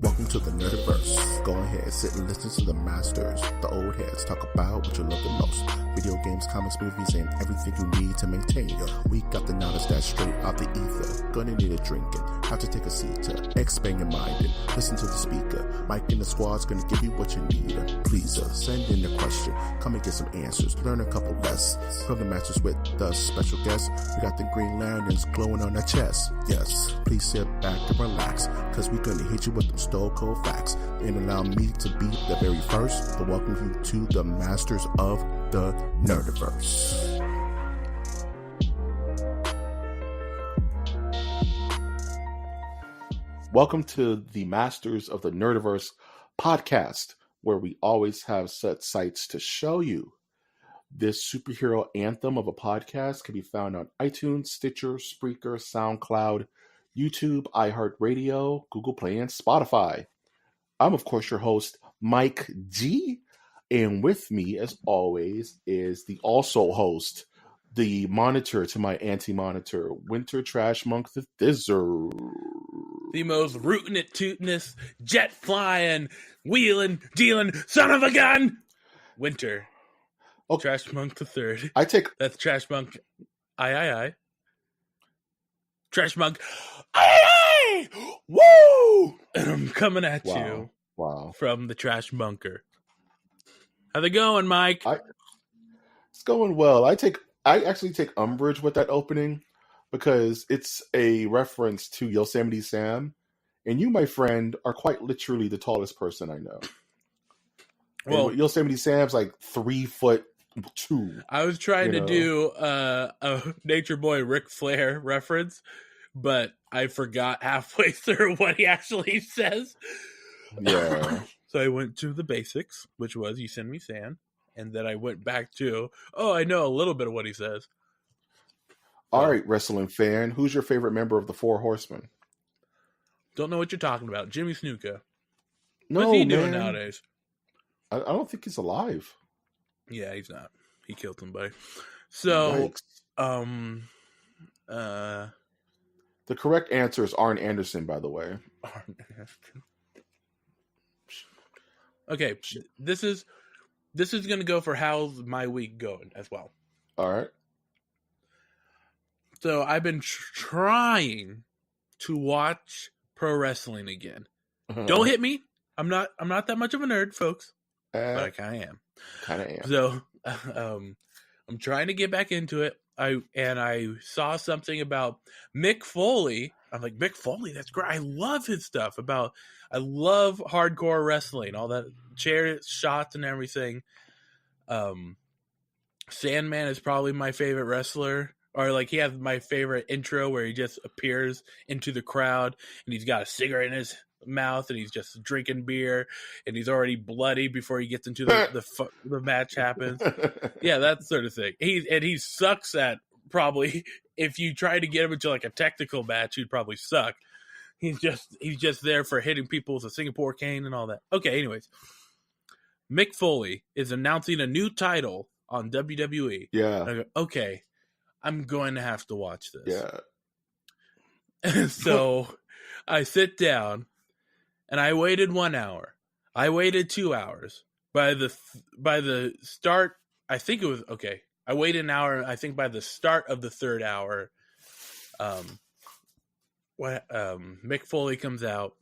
Welcome to the Nerdiverse. Go ahead, sit and listen to the masters, the old heads, talk about what you love the most. Video games, comics, movies, and everything you need to maintain your week. Got the knowledge that's straight out the ether. Gonna need a drink and have to take a seat to expand your mind and listen to the speaker. Mike and the squad's gonna give you what you need. Please send in a question, come and get some answers, learn a couple lessons from the masters with the special guests. We got the green lanterns glowing on their chest. Yes, please sit back and relax, cause we're gonna hit you with them stone cold facts. And allow me to be the very first to welcome you to the masters of the Nerdiverse. Welcome to the Masters of the Nerdiverse podcast, where we always have set sights to show you. This superhero anthem of a podcast can be found on iTunes, Stitcher, Spreaker, SoundCloud, YouTube, iHeartRadio, Google Play, and Spotify. I'm, of course, your host, Mike G. And with me, as always, is the also host, the monitor to my anti-monitor, Winter Trash Monk the Thizzer. The most rootin' it tootin'est, jet flying, wheeling, dealing, son of a gun! Winter. Oh, Trash Monk the Third. That's Trash Monk. Aye. Trash Monk. Aye! Woo! And I'm coming at you. Wow. From the Trash Bunker. How's it going, Mike? It's going well. I actually take umbrage with that opening because it's a reference to Yosemite Sam, and you, my friend, are quite literally the tallest person I know. Well, and Yosemite Sam's like 3'2". I was trying to do a Nature Boy Ric Flair reference, but I forgot halfway through what he actually says. Yeah. So I went to the basics, which was Yosemite Sam, and then I went back to, I know a little bit of what he says. All right, wrestling fan, who's your favorite member of the Four Horsemen? Don't know what you're talking about. Jimmy Snuka. No, what's he doing nowadays? I don't think he's alive. Yeah, he's not. He killed somebody. So, the correct answer is Arn Anderson, by the way. Arn Anderson. Okay, this is going to go for how's my week going as well. All right. So I've been trying to watch pro wrestling again. Don't hit me. I'm not that much of a nerd, folks. But I kind of am. So I'm trying to get back into it. I saw something about Mick Foley. I'm like, Mick Foley, that's great. I love his stuff. I love hardcore wrestling, all that chair shots and everything. Sandman is probably my favorite wrestler. Or like he has my favorite intro where he just appears into the crowd and he's got a cigarette in his mouth and he's just drinking beer and he's already bloody before he gets into the match happens. Yeah, that sort of thing. He sucks at probably if you try to get him into like a technical match, he'd probably suck. He's just there for hitting people with a Singapore cane and all that. Okay, anyways. Mick Foley is announcing a new title on WWE. Yeah. And I go, okay, I'm going to have to watch this. Yeah. And so I sit down and I waited 1 hour. I waited 2 hours. By the start, I think it was okay. I waited an hour. I think by the start of the third hour, Mick Foley comes out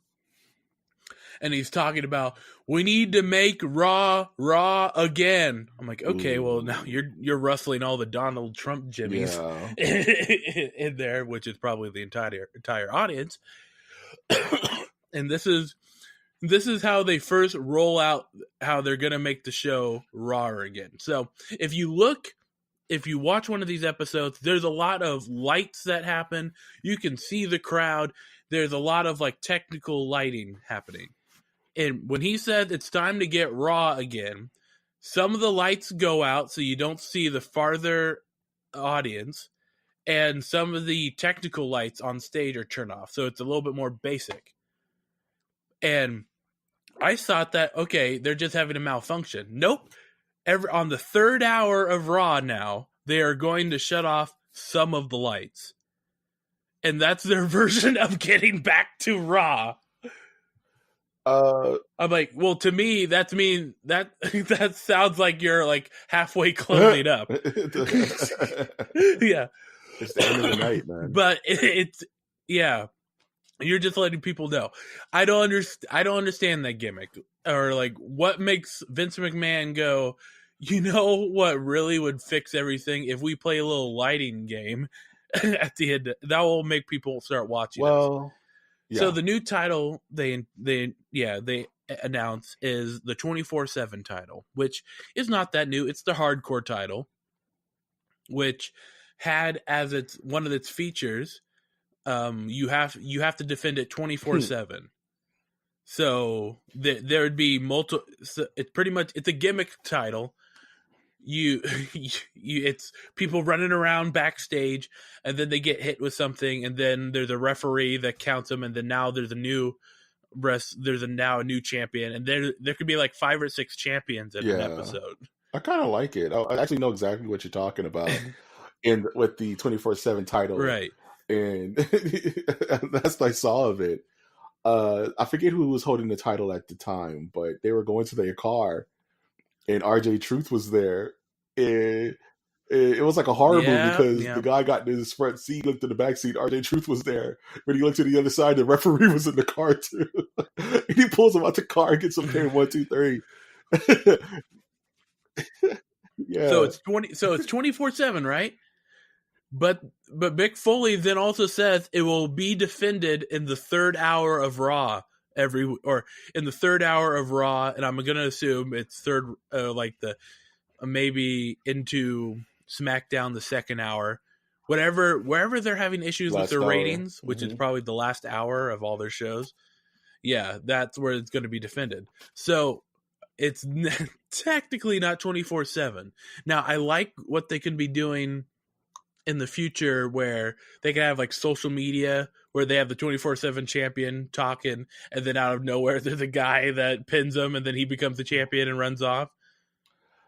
and he's talking about we need to make Raw again. I'm like, okay, well now you're rustling all the Donald Trump jimmies in there, which is probably the entire audience. And this is how they first roll out how they're gonna make the show Raw again. So if you watch one of these episodes, there's a lot of lights that happen. You can see the crowd. There's a lot of like technical lighting happening. And when he said it's time to get Raw again, some of the lights go out so you don't see the farther audience, and some of the technical lights on stage are turned off. So it's a little bit more basic. And I thought that, okay, they're just having a malfunction. Nope. On the third hour of Raw now, they are going to shut off some of the lights. And that's their version of getting back to Raw. I'm like, well, to me, that that sounds like you're like halfway closing up. Yeah, it's the end of the night, man. but it's yeah. You're just letting people know. I don't understand that gimmick, or like what makes Vince McMahon go. You know what really would fix everything if we play a little lighting game at the end. That will make people start watching us. Well, yeah. So the new title they announce is the 24/7 title, which is not that new. It's the hardcore title, which had as its one of its features, you have to defend it 24/7. So there would be multiple. So it's a gimmick title. It's people running around backstage, and then they get hit with something, and then there's a referee that counts them, and then now there's a new now a new champion, and there could be like 5 or 6 champions in an episode. I kind of like it. I actually know exactly what you're talking about, with the 24/7 title, right? And that's what I saw of it. I forget who was holding the title at the time, but they were going to their car, and RJ Truth was there. And it was like a horror movie because the guy got in his front seat, looked in the back seat. RJ Truth was there. When he looked to the other side, the referee was in the car too. And he pulls him out the car and gets him paying 1, 2, 3. Yeah. So it's 24/7, right? But Mick Foley then also says it will be defended in the 3rd hour of Raw in the 3rd hour of Raw, and I'm gonna assume it's third, like the maybe into SmackDown the 2nd hour, wherever they're having issues with their ratings, which is probably the last hour of all their shows. Yeah, that's where it's going to be defended. So it's technically not 24/7. Now I like what they can be doing in the future, where they can have like social media where they have the 24/7 champion talking, and then out of nowhere there's a guy that pins him, and then he becomes the champion and runs off.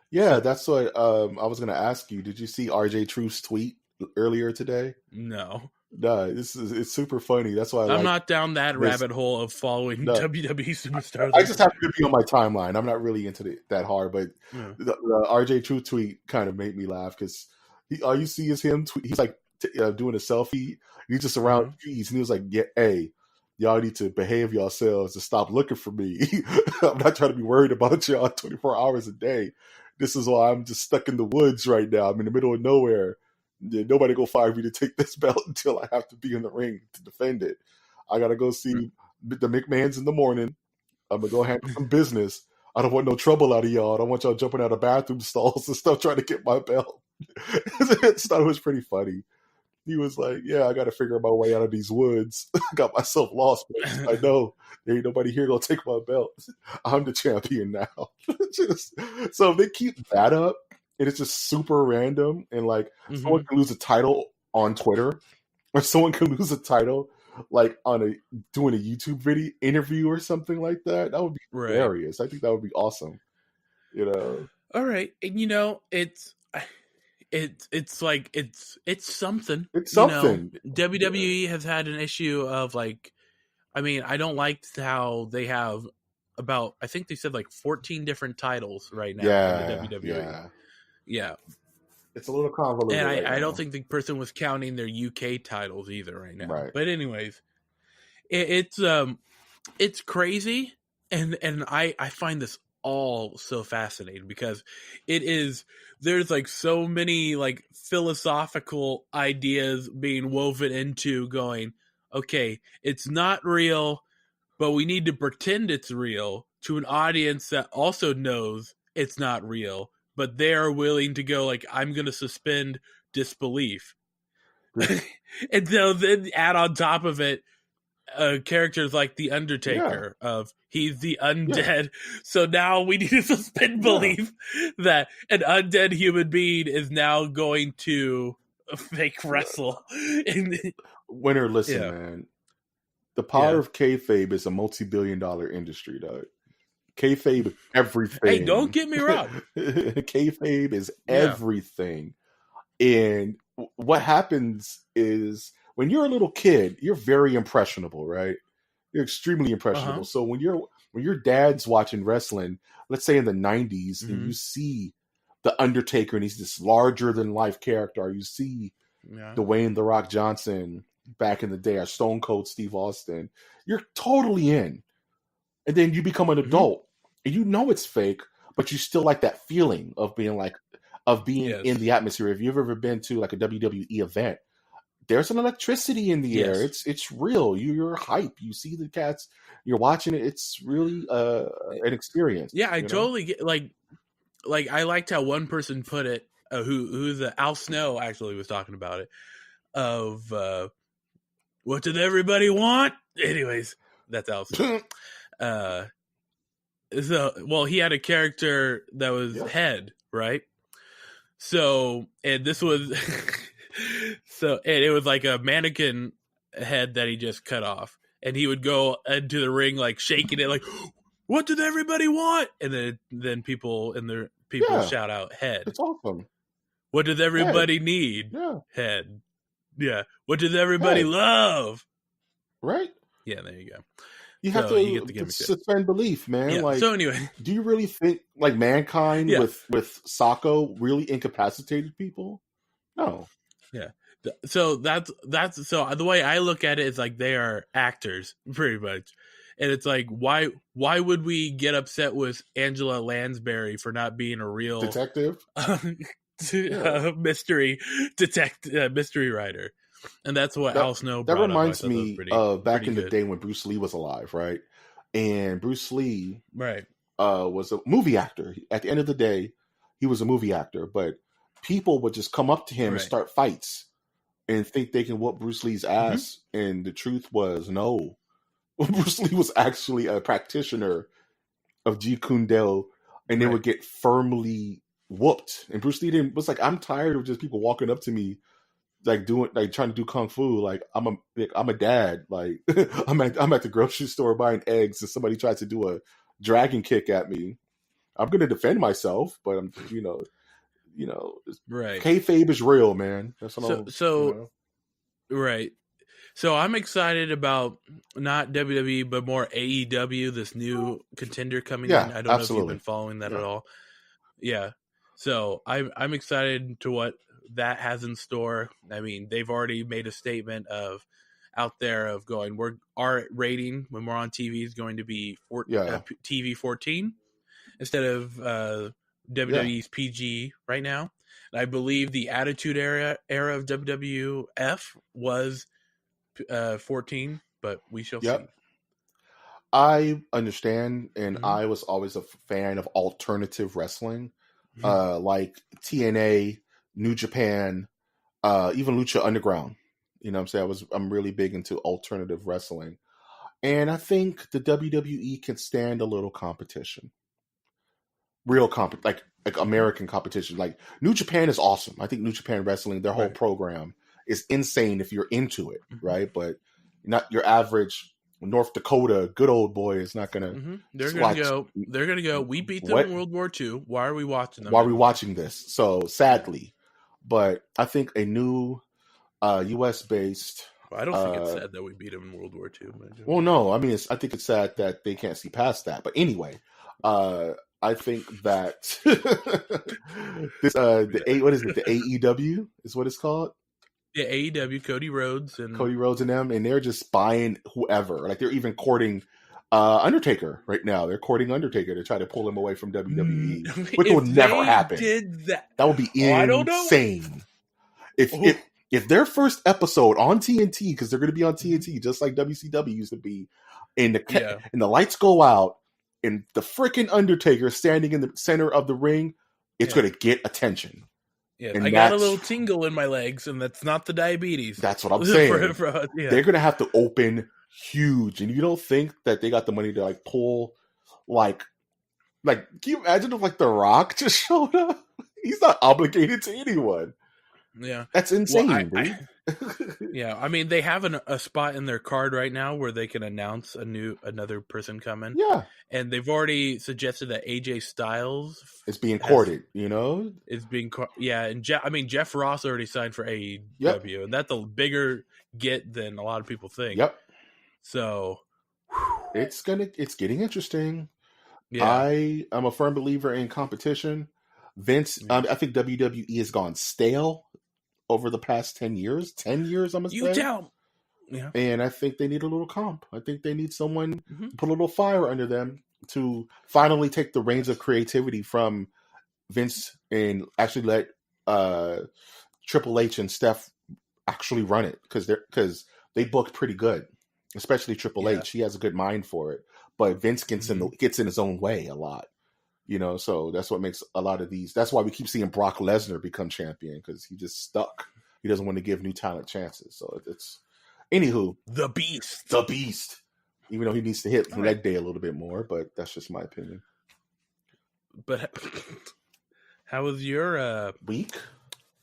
Yeah, that's what I was going to ask you. Did you see RJ Truth's tweet earlier today? No. It's super funny. That's why I'm not down that rabbit hole of following WWE superstars. I just happen to be on my timeline. I'm not really into it that hard, but the RJ Truth tweet kind of made me laugh because all you see is him. He's like doing a selfie. He's just around trees, and he was like, "Yeah, hey, y'all need to behave yourselves and stop looking for me. I'm not trying to be worried about y'all 24 hours a day. This is why I'm just stuck in the woods right now. I'm in the middle of nowhere. Nobody go find me to take this belt until I have to be in the ring to defend it. I got to go see the McMahons in the morning. I'm going to go handle some business. I don't want no trouble out of y'all. I don't want y'all jumping out of bathroom stalls and stuff trying to get my belt." I thought it was pretty funny. He was like, "Yeah, I got to figure my way out of these woods. I got myself lost, but I know there ain't nobody here going to take my belt. I'm the champion now." So if they keep that up, and it's just super random, and like someone can lose a title on Twitter, or someone can lose a title like doing a YouTube video interview or something like that, that would be hilarious. I think that would be awesome. All right, and it's like it's something. It's something. WWE has had an issue of like, I mean, I don't like how they have about, I think they said like 14 different titles right now in the WWE. Yeah. It's a little convoluted. And I don't think the person was counting their UK titles either right now. Right. But anyways, it's crazy, and I find this all so fascinating because there's like so many like philosophical ideas being woven into going, okay, it's not real, but we need to pretend it's real to an audience that also knows it's not real, but they're willing to go like, I'm going to suspend disbelief. And so then add on top of it characters like the Undertaker of he's the undead. So now we need to suspend belief that an undead human being is now going to fake wrestle. Winner, listen, man. The power of kayfabe is a multi-billion-dollar industry, dog. Kayfabe is everything. Hey, don't get me wrong. Kayfabe is everything. And what happens is when you're a little kid, you're very impressionable, right? You're extremely impressionable. So when when your dad's watching wrestling, let's say in the 90s, and Mhm. you see the Undertaker and he's this larger than life character, or you see Yeah. Dwayne The Rock Johnson back in the day, or Stone Cold Steve Austin, you're totally in. And then you become an Mhm. adult and you know it's fake, but you still like that feeling of being in Yes. the atmosphere. If you've ever been to like a WWE event, there's an electricity in the air. Yes. It's real. You're hype. You see the cats. You're watching it. It's really an experience. Yeah, I You know. totally get like I liked how one person put it. Who's Al Snow actually was talking about it. Of what did everybody want? Anyways, that's Al Snow. So he had a character that was Yeah. Head, right? So and this was and it was like a mannequin head that he just cut off, and he would go into the ring like shaking it like, what did everybody want? And then people Yeah. shout out Head. It's awesome. What does everybody need? Yeah. Head. Yeah. What does everybody love? Right. Yeah, there you go. You have to suspend belief, man. Yeah. Like, so anyway, do you really think like Mankind with Socko really incapacitated people? No. Yeah. So that's so the way I look at it is like they are actors pretty much. And it's like why would we get upset with Angela Lansbury for not being a real detective? mystery writer. And that's what Al Snow brought that reminds up. me of back in the day when Bruce Lee was alive, right? And Bruce Lee was a movie actor. At the end of the day, he was a movie actor, but people would just come up to him and start fights and think they can whoop Bruce Lee's ass. Mm-hmm. And the truth was, no. Bruce Lee was actually a practitioner of Jeet Kune Do, and they would get firmly whooped. And Bruce Lee was like, I'm tired of just people walking up to me trying to do kung fu. Like I'm a dad. Like I'm at the grocery store buying eggs, and somebody tries to do a dragon kick at me. I'm gonna defend myself, but I'm right. Kayfabe is real, man. That's what right. So I'm excited about not WWE but more AEW, this new contender coming in. I don't know if you've been following that at all. Yeah. So I'm excited to what that has in store. I mean, they've already made a statement out there of going, our rating when we're on TV is going to be TV 14 instead of WWE's PG right now. And I believe the Attitude Era of WWF was 14, but we shall see. I understand, and I was always a fan of alternative wrestling, like TNA, New Japan, even Lucha Underground. You know what I'm saying? I'm really big into alternative wrestling. And I think the WWE can stand a little competition. Real like American competition. Like New Japan is awesome. I think New Japan Wrestling, their whole program is insane if you're into it, right? But not your average North Dakota good old boy is not gonna. They're gonna go. We beat them in World War II. Why are we watching them? Why are we watching this? So sadly, but I think a new U.S. based. Well, I don't think it's sad that we beat them in World War II. Well, no, I mean, I think it's sad that they can't see past that. But anyway, I think that this what is it? The AEW is what it's called. Yeah, AEW, Cody Rhodes and them, and they're just buying whoever. Like they're even courting Undertaker right now. They're courting Undertaker to try to pull him away from WWE, which will never happen. That would be insane. If their first episode on TNT, because they're going to be on TNT just like WCW used to be, and the lights go out, and the freaking Undertaker standing in the center of the ring, it's going to get attention. Yeah, I got a little tingle in my legs, and that's not the diabetes. That's what I'm saying. They're going to have to open huge, and you don't think that they got the money to like pull, like, can you imagine if like The Rock just showed up? He's not obligated to anyone. Yeah, that's insane, dude. Yeah, I mean they have a spot in their card right now where they can announce another person coming. Yeah, and they've already suggested that AJ Styles is being courted. You know, is being and Jeff Ross already signed for AEW, and that's a bigger get than a lot of people think. Yep. So, It's getting interesting. Yeah. I am a firm believer in competition. Vince, Yeah. I think WWE has gone stale over the past 10 years. 10 years, I'm going to You say. tell. Yeah. And I think they need a little comp. I think they need someone Mhm. to put a little fire under them to finally take the reins of creativity from Vince and actually let Triple H and Steph actually run it because they booked pretty good, especially Triple Yeah. H. He has a good mind for it, but Vince gets in his own way a lot. So that's what makes a lot of these. That's why we keep seeing Brock Lesnar become champion because he just stuck. He doesn't want to give new talent chances. So it's anywho, The Beast. the Beast. Even though he needs to hit All leg right. day a little bit more, but that's just my opinion. But how was your Week?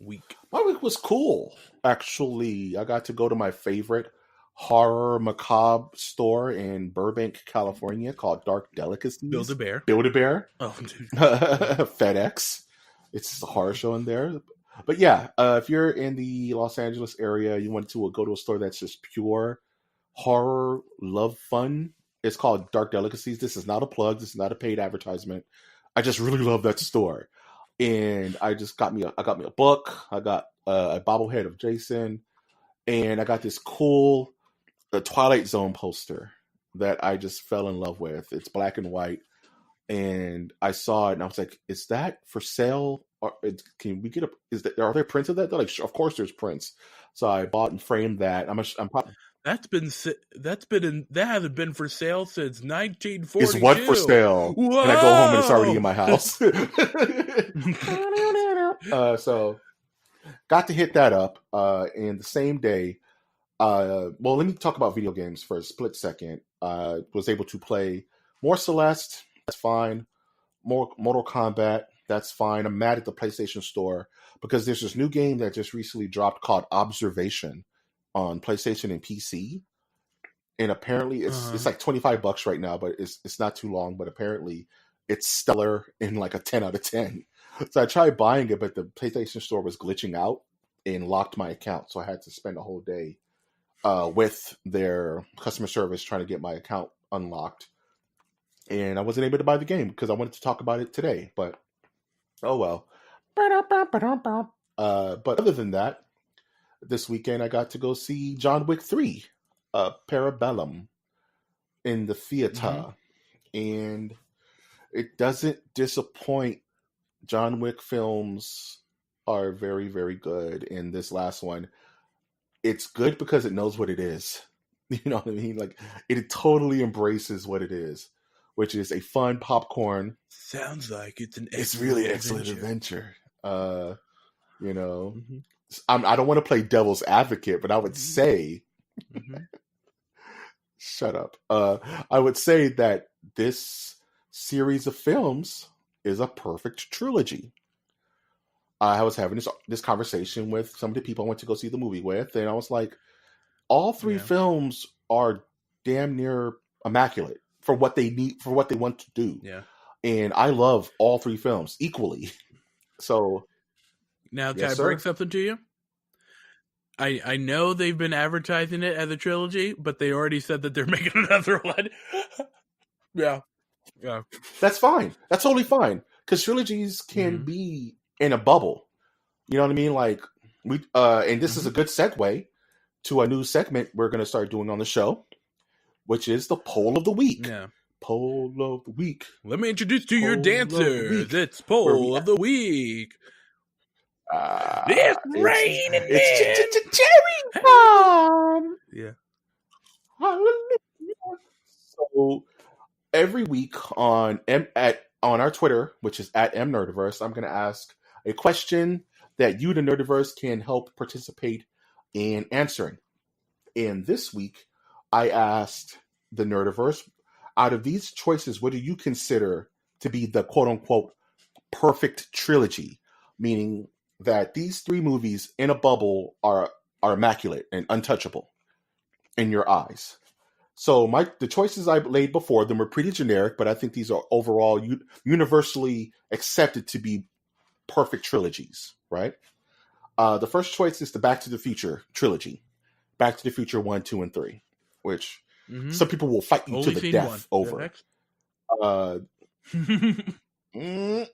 week? My week was cool. Actually, I got to go to my favorite horror macabre store in Burbank, California, called Dark Delicacies. Build-A-Bear. Build-A-Bear. Oh, dude. FedEx. It's just a horror show in there. But yeah, if you're in the Los Angeles area, you want to go to a store that's just pure horror, love, fun. It's called Dark Delicacies. This is not a plug. This is not a paid advertisement. I just really love that store. And I got me a book. I got a bobblehead of Jason. And I got this cool Twilight Zone poster that I just fell in love with. It's black and white. And I saw it and I was like, is that for sale? Or can we get are there prints of that? They're like, of course there's prints. So I bought and framed that. I'm probably, that hasn't been for sale since 1942. is what for sale? Whoa! And I go home and it's already in my house. So got to hit that up. And the same day, well, let me talk about video games for a split second. Was able to play more Celeste. That's fine. More Mortal Kombat. That's fine. I'm mad at the PlayStation Store because there's this new game that just recently dropped called Observation on PlayStation and PC. And apparently it's like $25 right now, but it's not too long. But apparently it's stellar in like a 10 out of 10. So I tried buying it, but the PlayStation Store was glitching out and locked my account. So I had to spend a whole day with their customer service trying to get my account unlocked. And I wasn't able to buy the game because I wanted to talk about it today. But oh well. But other than that, this weekend I got to go see John Wick 3, Parabellum, in the theater. And it doesn't disappoint. John Wick films are very, very good. And this last one, it's good because it knows what it is. You know what I mean? Like, it totally embraces what it is, which is a fun popcorn. Sounds like it's really excellent adventure. I don't want to play devil's advocate, but I would say, shut up. I would say that this series of films is a perfect trilogy. I was having this conversation with some of the people I went to go see the movie with, and I was like, all three films are damn near immaculate for what they need, for what they want to do. Yeah. And I love all three films equally. So now, can I bring something to you? I know they've been advertising it as a trilogy, but they already said that they're making another one. Yeah. That's fine. That's totally fine. Because trilogies can be in a bubble. You know what I mean? Like, and this is a good segue to a new segment we're going to start doing on the show, which is the poll of the week. Yeah. Poll of the week. Let me introduce to your dancers. It's poll of the week. It's raining. It's cherry bomb. Yeah. So every week on our Twitter, which is at mnerdiverse, I'm going to ask a question that you, the Nerdiverse, can help participate in answering. And this week, I asked the Nerdiverse, out of these choices, what do you consider to be the quote-unquote perfect trilogy? Meaning that these three movies in a bubble are immaculate and untouchable in your eyes. So the choices I laid before them were pretty generic, but I think these are overall universally accepted to be perfect trilogies, right? The first choice is the Back to the Future trilogy. Back to the Future 1, 2, and 3, which Mm-hmm. Some people will fight you Only to the seen death one. over. Uh, we're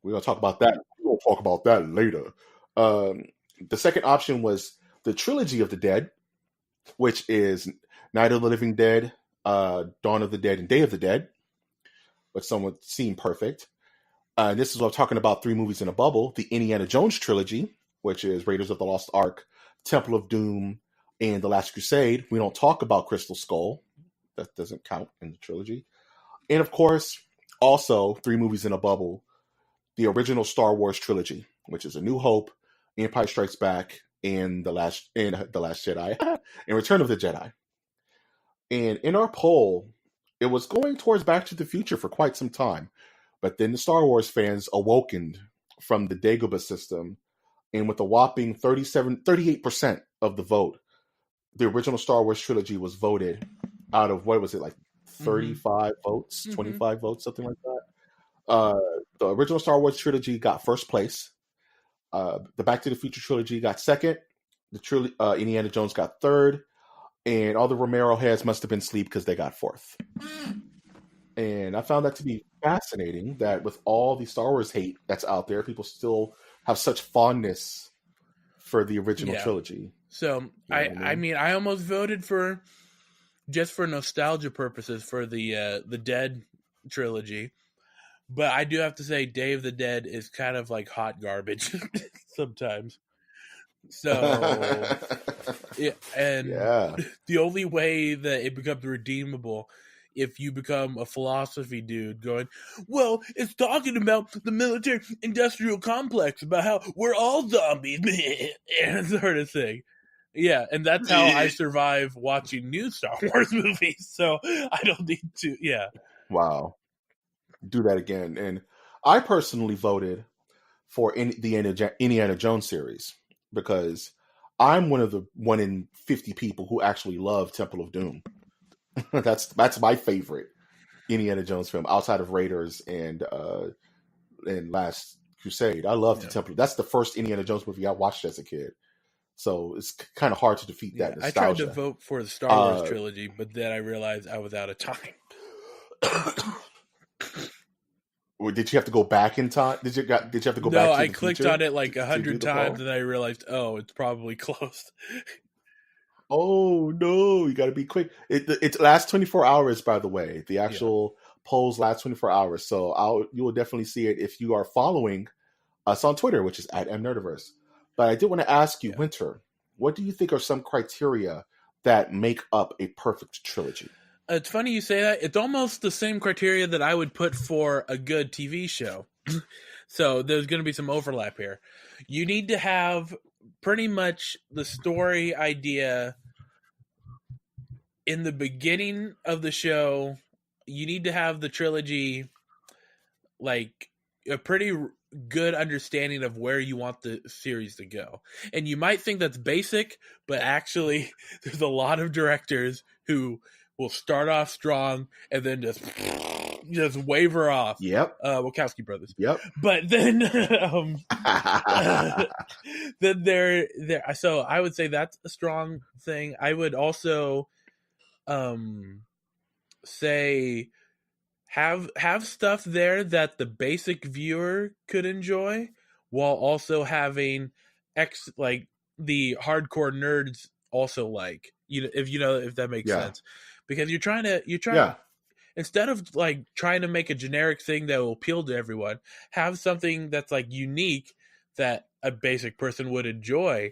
gonna talk about that. We'll talk about that later. The second option was the trilogy of the dead, which is Night of the Living Dead, Dawn of the Dead, and Day of the Dead, which some would seem perfect. And this is what I'm talking about, 3 movies in a bubble. The Indiana Jones trilogy, which is Raiders of the Lost Ark, Temple of Doom, and The Last Crusade. We don't talk about Crystal Skull. That doesn't count in the trilogy. And of course, also 3 movies in a bubble, the original Star Wars trilogy, which is A New Hope, Empire Strikes Back, and The Last Jedi, and Return of the Jedi. And in our poll, it was going towards Back to the Future for quite some time. But then the Star Wars fans awokened from the Dagobah system, and with a whopping 38% of the vote, the original Star Wars trilogy was voted out of, what was it, like 35 votes, 25 votes, something like that. The original Star Wars trilogy got first place. The Back to the Future trilogy got second. The Indiana Jones got third. And all the Romero heads must have been asleep because they got fourth. And I found that to be fascinating, that with all the Star Wars hate that's out there, people still have such fondness for the original trilogy. So I mean, I almost voted for, just for nostalgia purposes, for the Dead trilogy. But I do have to say, Day of the Dead is kind of like hot garbage sometimes. So, the only way that it becomes redeemable, if you become a philosophy dude going, well, it's talking about the military-industrial complex, about how we're all zombies, and sort of thing. Yeah, and that's how I survive watching new Star Wars movies, so I don't need to, Wow. Do that again. And I personally voted for the Indiana Jones series because I'm one of the 1 in 50 people who actually love Temple of Doom. That's my favorite Indiana Jones film outside of Raiders and Last Crusade. I love the Temple. That's the first Indiana Jones movie I watched as a kid. So it's kind of hard to defeat that nostalgia. I tried to vote for the Star Wars trilogy, but then I realized I was out of time. Did you have to go back in time? Did you have to go back? No, I clicked on it like 100 times, and I realized, it's probably closed. Oh no, you got to be quick. It lasts 24 hours, by the way. The actual polls last 24 hours, so you will definitely see it if you are following us on Twitter, which is @mnerdiverse. But I did want to ask you, Winter, what do you think are some criteria that make up a perfect trilogy? It's funny you say that. It's almost the same criteria that I would put for a good TV show. So there's going to be some overlap here. You need to have pretty much the story idea in the beginning of the show. You need to have the trilogy, like, a pretty good understanding of where you want the series to go. And you might think that's basic, but actually there's a lot of directors who will start off strong and then just waver off. Yep. Wachowski brothers. Yep. But then then there so I would say that's a strong thing. I would also say have stuff there that the basic viewer could enjoy, while also having like the hardcore nerds also like, if that makes sense. Because you're trying to instead of like trying to make a generic thing that will appeal to everyone, have something that's like unique that a basic person would enjoy,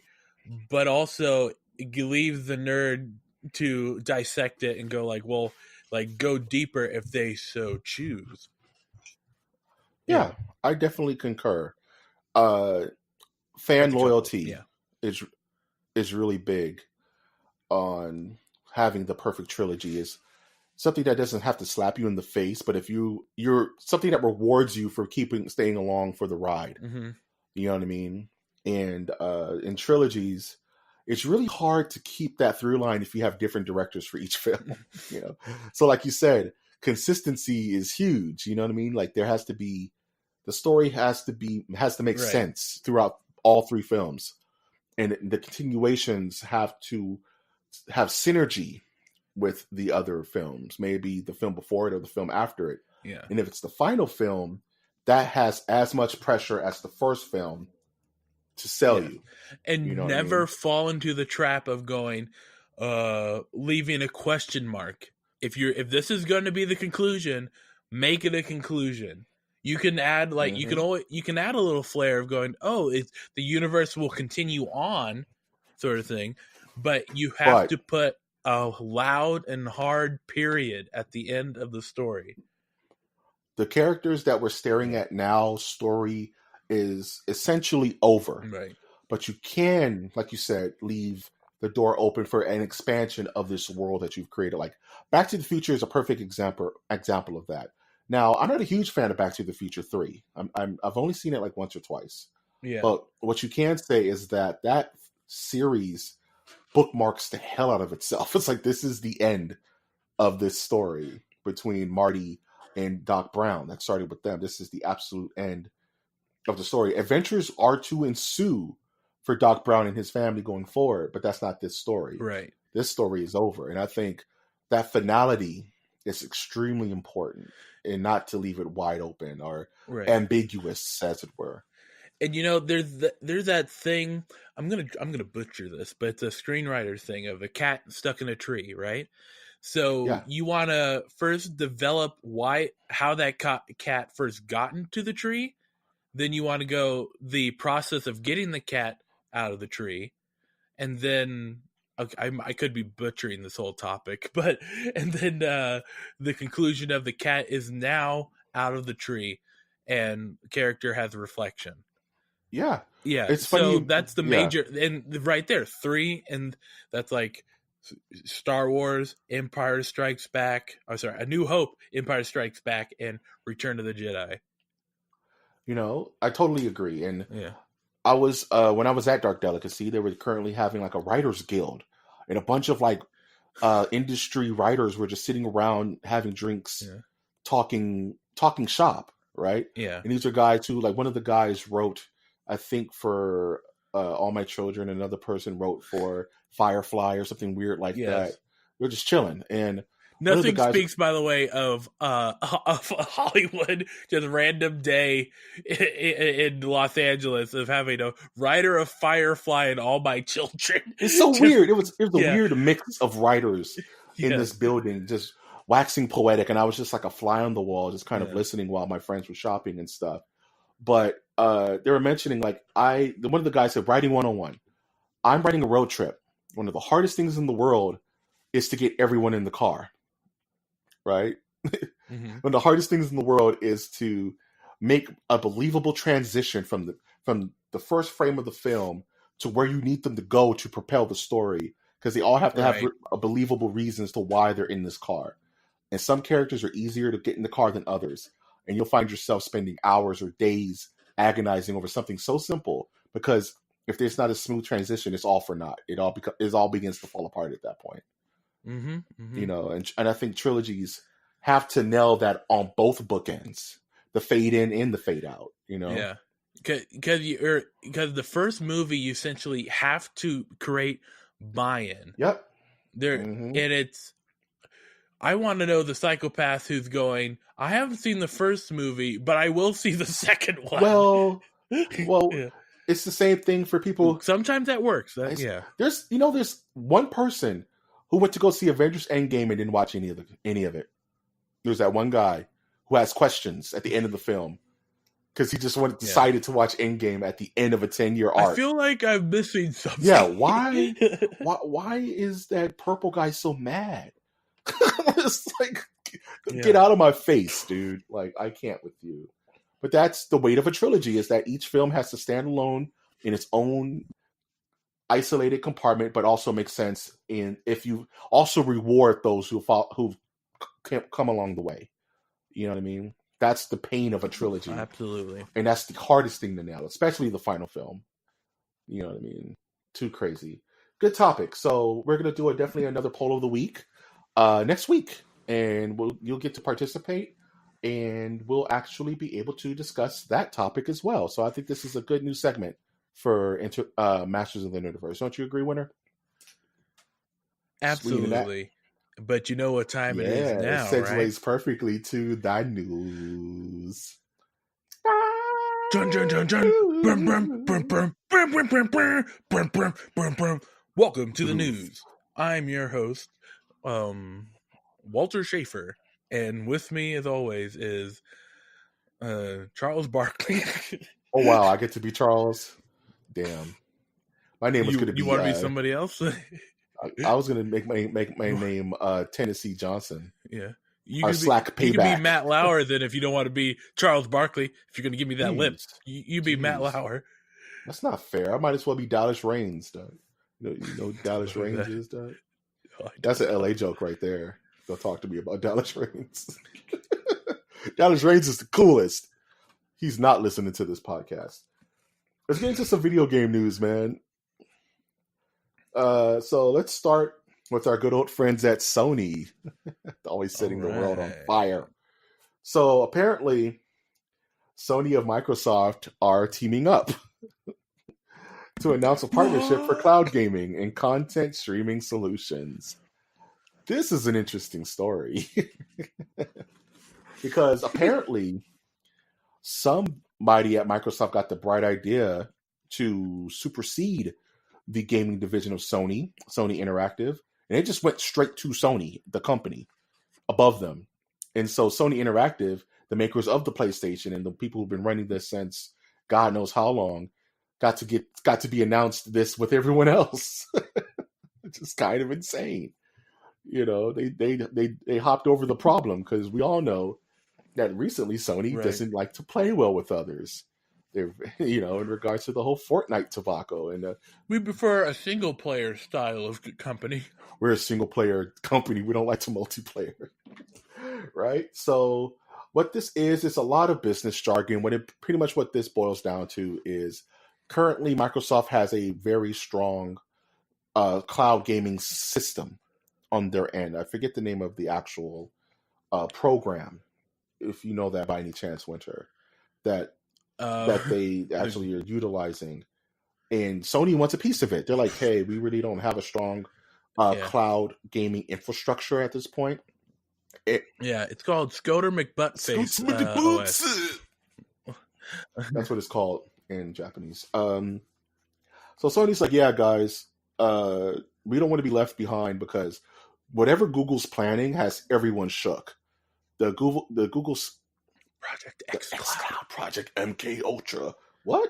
but also leave the nerd to dissect it and go like, well, like go deeper if they so choose. Yeah, I definitely concur. Fan loyalty is really big on having the perfect trilogy. Is something that doesn't have to slap you in the face, but if you're something that rewards you for staying along for the ride. Mm-hmm. You know what I mean? And in trilogies, it's really hard to keep that through line if you have different directors for each film. So like you said, consistency is huge. You know what I mean? Like the story has to make sense throughout all 3 films, and the continuations have to have synergy with the other films, maybe the film before it or the film after it. Yeah. And if it's the final film, that has as much pressure as the first film to sell you. And You know what I never mean? fall into the trap of going, leaving a question mark. If this is going to be the conclusion, make it a conclusion. You can add you can add a little flair of going, the universe will continue on, sort of thing, but you have to put a loud and hard period at the end of the story. The characters that we're staring at now, story is essentially over. Right. But you can, like you said, leave the door open for an expansion of this world that you've created. Like Back to the Future is a perfect example of that. Now, I'm not a huge fan of Back to the Future 3. I've only seen it like once or twice. Yeah. But what you can say is that series bookmarks the hell out of itself. It's like, this is the end of this story between Marty and Doc Brown that started with them. This is the absolute end of the story. Adventures are to ensue for Doc Brown and his family going forward, but that's not this story. Right. This story is over. And I think that finality is extremely important, and not to leave it wide open or ambiguous, as it were. And there's that thing, I'm gonna butcher this, but it's a screenwriter thing of a cat stuck in a tree, right? So you want to first develop how that cat first got into the tree. Then you want to go the process of getting the cat out of the tree. And then I could be butchering this whole topic, and then the conclusion of the cat is now out of the tree and character has reflection. Yeah. Yeah. It's so funny. That's the major, and right there, 3, and that's like Star Wars, Empire Strikes Back. Oh, sorry, A New Hope, Empire Strikes Back, and Return of the Jedi. I totally agree. And I was when I was at Dark Delicacy, they were currently having like a writers guild, and a bunch of like industry writers were just sitting around having drinks, talking shop, right? Yeah. And these are guys who, like, one of the guys wrote, I think, for All My Children. Another person wrote for Firefly or something weird like that. We're just chilling, and nothing speaks, by the way, of Hollywood, just a random day in Los Angeles of having a writer of Firefly and All My Children. It's so weird. It was a weird mix of writers in this building, just waxing poetic, and I was just like a fly on the wall, just kind of listening while my friends were shopping and stuff. But they were mentioning, like, one of the guys said, writing 101. I'm writing a road trip. One of the hardest things in the world is to get everyone in the car. Right? Mm-hmm. One of the hardest things in the world is to make a believable transition from the first frame of the film to where you need them to go to propel the story, because they all have to have a believable reasons to why they're in this car. And some characters are easier to get in the car than others. And you'll find yourself spending hours or days agonizing over something so simple, because if there's not a smooth transition, it's all for naught. It all begins to fall apart at that point. Mm-hmm, mm-hmm. And I think trilogies have to nail that on both bookends, the fade in and the fade out. Yeah, because the first movie you essentially have to create buy-in. Yep. And it's. I want to know the psychopath who's going, I haven't seen the first movie, but I will see the second one. Well, It's the same thing for people. Sometimes that works. There's one person who went to go see Avengers Endgame and didn't watch any of it. There's that one guy who has questions at the end of the film because he just decided to watch Endgame at the end of a 10-year arc. I feel like I'm missing something. Yeah, why is that purple guy so mad? It's like, get out of my face, dude. Like, I can't with you. But that's the weight of a trilogy, is that each film has to stand alone in its own isolated compartment, but also make sense if you also reward those who've come along the way. You know what I mean? That's the pain of a trilogy. Absolutely. And that's the hardest thing to nail, especially the final film. You know what I mean? Too crazy. Good topic. So we're going to do definitely another poll of the week next week. And you'll get to participate. And we'll actually be able to discuss that topic as well. So I think this is a good new segment for Masters of the Universe. Don't you agree, Winner? Absolutely. But you know what time it is Yeah, it now, right? segues perfectly to the news. Dun dun dun dun. Brum, brum, brum, brum, brum, brum, brum, brum, brum, brum, brum, brum. Welcome to the news. I'm your host, Walter Schaefer, and with me, as always, is Charles Barkley. Oh wow, I get to be Charles. Damn, my name was going to You be. want to be somebody else? I was going to make my name Tennessee Johnson. Yeah. Our Slack You can be payback. Matt Lauer then if you don't want to be Charles Barkley. If you're going to give me that lip, you be Matt Lauer. That's not fair. I might as well be Dallas Reigns, Doug. You know who Dallas Reigns is, Doug? That's an LA joke right there. Don't talk to me about Dallas Reigns. Dallas Reigns is the coolest. He's not listening to this podcast. Let's get into some video game news, man. So let's start with our good old friends at Sony. Always setting the world on fire. So apparently, Sony and Microsoft are teaming up to announce a partnership for cloud gaming and content streaming solutions. This is an interesting story. Because apparently, somebody at Microsoft got the bright idea to supersede the gaming division of Sony Interactive, and it just went straight to Sony, the company, above them. And so Sony Interactive, the makers of the PlayStation and the people who've been running this since God knows how long, got to be announced this with everyone else. It's just kind of insane. You know, they hopped over the problem because we all know that recently Sony doesn't like to play well with others. They're, in regards to the whole Fortnite tobacco, and we prefer a single player style of company. We're a single player company. We don't like to multiplayer, right? So what this is a lot of business jargon. Pretty much what this boils down to is currently Microsoft has a very strong cloud gaming system on their end. I forget the name of the actual program, if you know that by any chance, Winter, that they actually are utilizing. And Sony wants a piece of it. They're like, hey, we really don't have a strong cloud gaming infrastructure at this point. It's called Scoter McButtface OS. That's what it's called in Japanese. So Sony's like, yeah, guys, we don't want to be left behind because whatever Google's planning has everyone shook. The Google's Project X Cloud, Project MK Ultra. What?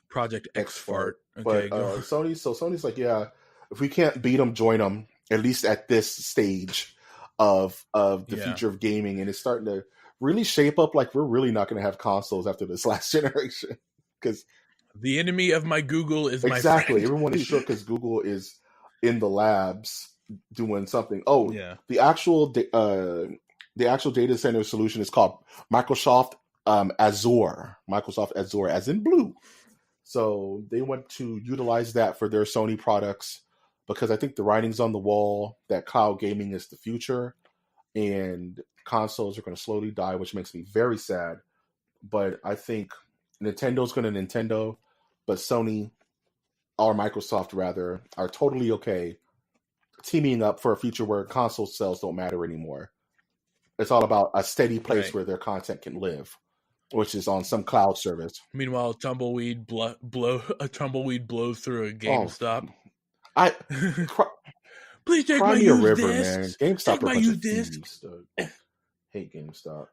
Project X Fart. Okay, but Sony's like, yeah, if we can't beat them, join them, at least at this stage of the future of gaming, and it's starting to really shape up like we're really not going to have consoles after this last generation because the enemy of my Google is my friend. Exactly. Everyone is shook because Google is in the labs doing something. The actual data center solution is called Microsoft Azure. Microsoft Azure, as in blue. So they want to utilize that for their Sony products because I think the writing's on the wall that cloud gaming is the future and consoles are going to slowly die, which makes me very sad. But I think Nintendo's going to Nintendo, but Sony, or Microsoft rather, are totally okay teaming up for a future where console sales don't matter anymore. It's all about a steady place where their content can live, which is on some cloud service. Meanwhile, a tumbleweed blows through a GameStop. Please take my used river, discs. Man. GameStop take my used discs. Hate GameStop.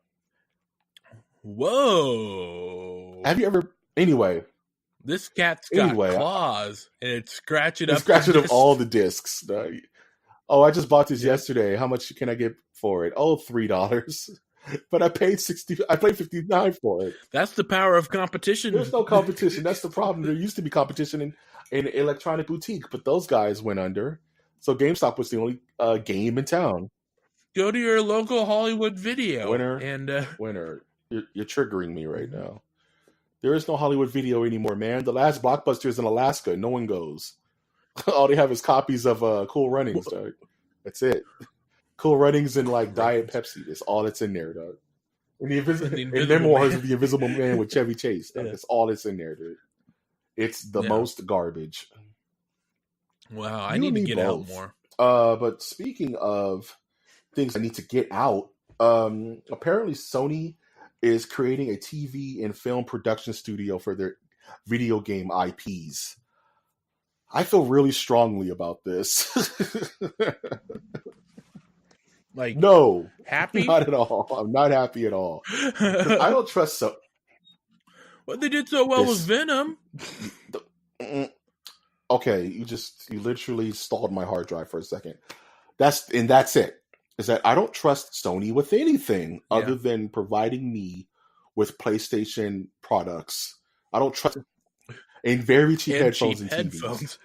Whoa! Have you ever? Anyway, this cat's got claws, and it's scratching up all the discs. Oh, I just bought this yesterday. How much can I get for it? Oh, $3. But I paid $60. I paid $59 for it. That's the power of competition. There's no competition. That's the problem. There used to be competition in electronic boutique, but those guys went under. So GameStop was the only game in town. Go to your local Hollywood Video. Winner. You're triggering me right now. There is no Hollywood Video anymore, man. The last Blockbuster is in Alaska. No one goes. All they have is copies of Cool Runnings, dog. That's it. Cool Runnings and like Diet Pepsi. That's all that's in there, dog. And the Memoirs of the Invisible Man with Chevy Chase. Dog. That's all that's in there, dude. It's the most garbage. Wow, I need to get out more. But speaking of things I need to get out, apparently Sony is creating a TV and film production studio for their video game IPs. I feel really strongly about this. Like, no, happy? not at all. I'm not happy at all. I don't trust so. Well, they did so well with Venom. Okay, you literally stalled my hard drive for a second. That's it. Is that I don't trust Sony with anything other than providing me with PlayStation products. I don't trust and very cheap headphones and TVs.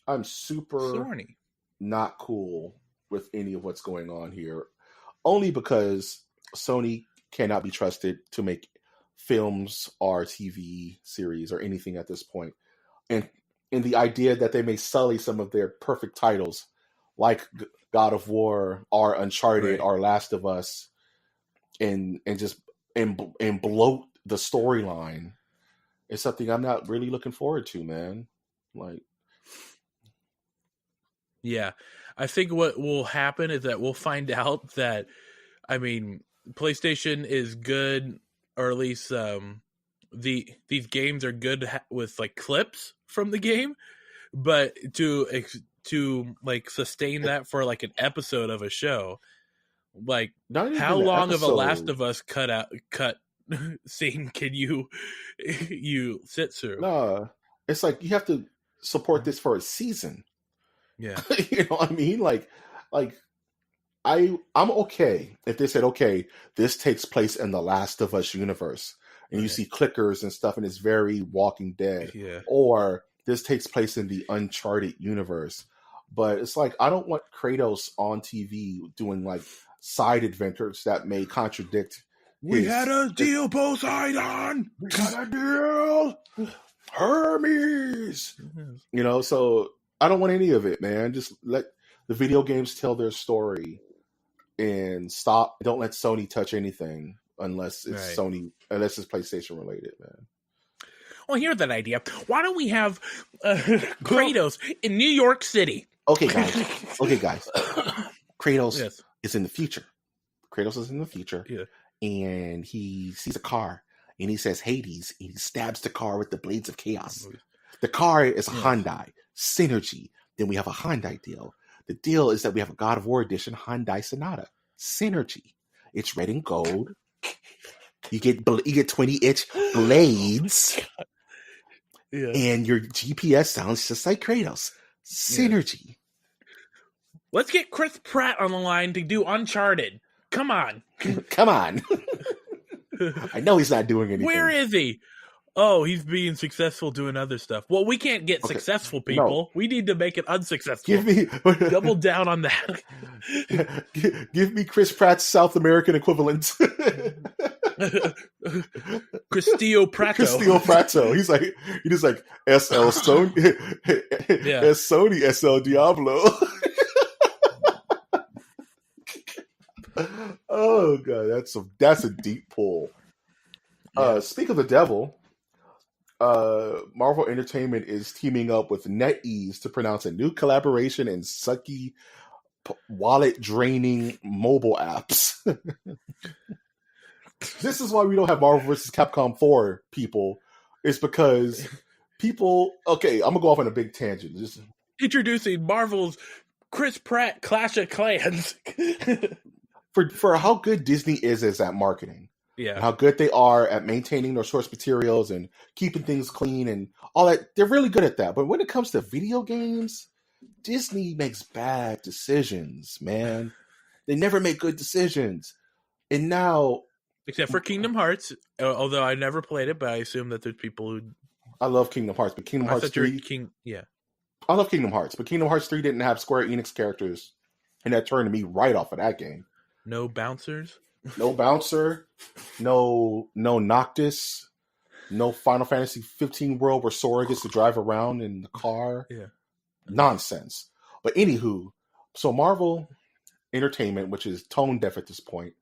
I'm super Sorny. not cool with any of what's going on here, only because Sony cannot be trusted to make films or TV series or anything at this point. And the idea that they may sully some of their perfect titles, like God of War or Uncharted or Last of Us, and bloat the storyline, is something I'm not really looking forward to, man. Like, yeah, I think what will happen is that we'll find out that, I mean, PlayStation is good, or at least these games are good with like clips from the game, but to like sustain that for like an episode of a show, like how long of a Last of Us cut scene can you sit through? No, it's like you have to support this for a season. Yeah. You know what I mean? Like I'm okay if they said, okay, this takes place in the Last of Us universe, and you see clickers and stuff, and it's very Walking Dead. Yeah. Or this takes place in the Uncharted universe. But it's like, I don't want Kratos on TV doing like side adventures that may contradict. We had a deal, Poseidon! We got a deal! Hermes! You know, so I don't want any of it, man. Just let the video games tell their story and stop. Don't let Sony touch anything unless it's unless it's PlayStation related, man. Well, here's that idea. Why don't we have Kratos in New York City? Okay, guys. Kratos is in the future. Kratos is in the future. Yeah. And he sees a car and he says Hades, and he stabs the car with the blades of chaos. The car is a Hyundai Synergy. Then we have a Hyundai deal. The deal is that we have a God of War edition Hyundai Sonata Synergy. It's red and gold. You get 20-inch blades. Yeah. And your GPS sounds just like Kratos. Synergy. Yeah. Let's get Chris Pratt on the line to do Uncharted. Come on. Come on. I know he's not doing anything. Where is he? Oh, he's being successful doing other stuff. Well, we can't get successful people. No. We need to make it unsuccessful. Double down on that. Give me Chris Pratt's South American equivalent. Castillo Prato. He's just like SL Sony. S Sony SL Diablo. Oh god, that's a deep pull. Speak of the devil, Marvel Entertainment is teaming up with NetEase to pronounce a new collaboration in sucky, wallet-draining mobile apps. This is why we don't have Marvel vs. Capcom 4, people. It's because people... Okay, I'm going to go off on a big tangent. Just introducing Marvel's Chris Pratt Clash of Clans. For how good Disney is at marketing. Yeah. How good they are at maintaining their source materials and keeping things clean and all that. They're really good at that. But when it comes to video games, Disney makes bad decisions, man. They never make good decisions. And now... Except for Kingdom Hearts, although I never played it, but I assume that there's people who... I love Kingdom Hearts, but Kingdom Hearts 3... I love Kingdom Hearts, but Kingdom Hearts 3 didn't have Square Enix characters, and that turned me right off of that game. No bouncers? No bouncer, no Noctis, no Final Fantasy 15 world where Sora gets to drive around in the car. Yeah. Nonsense. But anywho, so Marvel Entertainment, which is tone deaf at this point,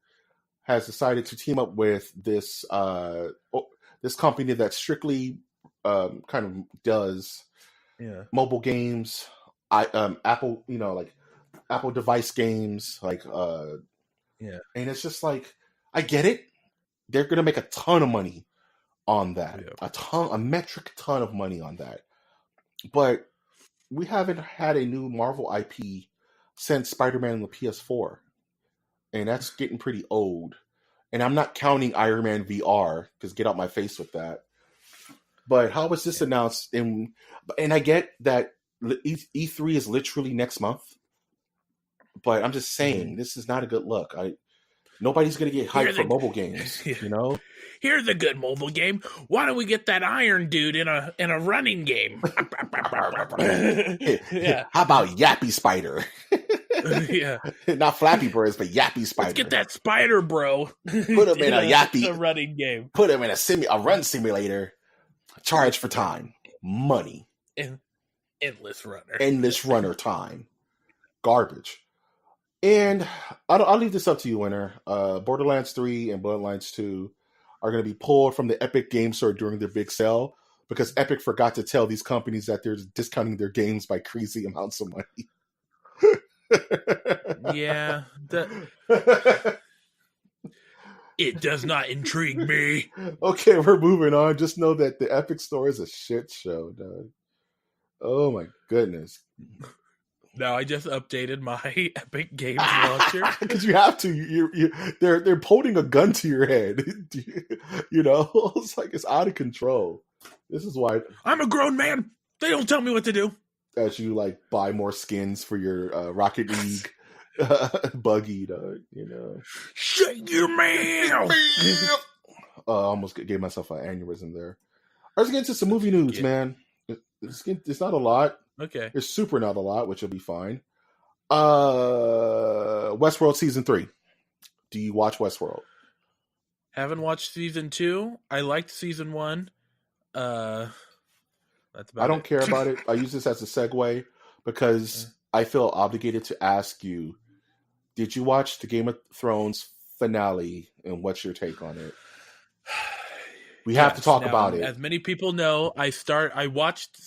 has decided to team up with this this company that strictly kind of does mobile games, Apple, like Apple device games, and it's just like, I get it. They're gonna make a ton of money on that, a metric ton of money on that. But we haven't had a new Marvel IP since Spider-Man on the PS4, and that's getting pretty old. And I'm not counting Iron Man VR, because get out my face with that. But how was this announced? And I get that E3 is literally next month, but I'm just saying, this is not a good look. Nobody's going to get hyped for mobile games, Here's a good mobile game. Why don't we get that Iron Dude in a running game? How about Yappy Spider? Not Flappy Birds, but Yappy Spider. Let's get that Spider Bro. Put him in a running game. Put him in a run simulator. Charge for time, money, endless runner time, garbage. And I'll leave this up to you, Winner. Borderlands 3 and Borderlands 2 are going to be pulled from the Epic Game Store during their big sale, because Epic forgot to tell these companies that they're discounting their games by crazy amounts of money. Yeah. It does not intrigue me. Okay, we're moving on. Just know that the Epic Store is a shit show, dog. Oh my goodness. No, I just updated my Epic Games launcher. Because you have to. They're holding a gun to your head. It's like it's out of control. This is why I'm a grown man. They don't tell me what to do. As you buy more skins for your Rocket League buggy, dog. Shake your mouth. I almost gave myself an aneurysm there. Let's get into some movie news, man. It's not a lot. Okay. It's super not a lot, which will be fine. Westworld Season 3. Do you watch Westworld? Haven't watched Season 2. I liked Season 1. That's about I don't care about it. I use this as a segue because I feel obligated to ask you, did you watch the Game of Thrones finale, and what's your take on it? We have to talk about it. As many people know, I watched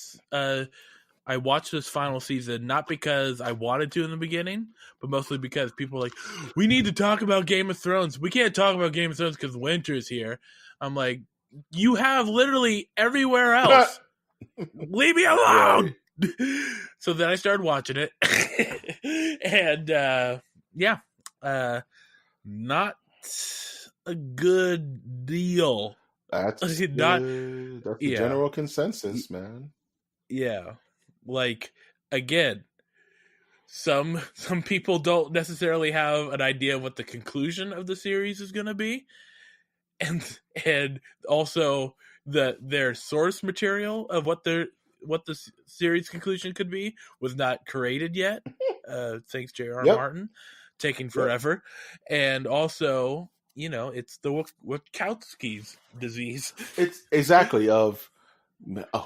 this final season not because I wanted to in the beginning, but mostly because people were like, we need to talk about Game of Thrones. We can't talk about Game of Thrones because winter is here. I'm like, you have literally everywhere else. Leave me alone. Right. So then I started watching it. And not a good deal. That's the general consensus, man. Yeah. Again, some people don't necessarily have an idea of what the conclusion of the series is going to be. And also their source material of what the series conclusion could be was not created yet. Thanks J.R. Martin, taking forever. And also, it's the Wachowski's disease. It's exactly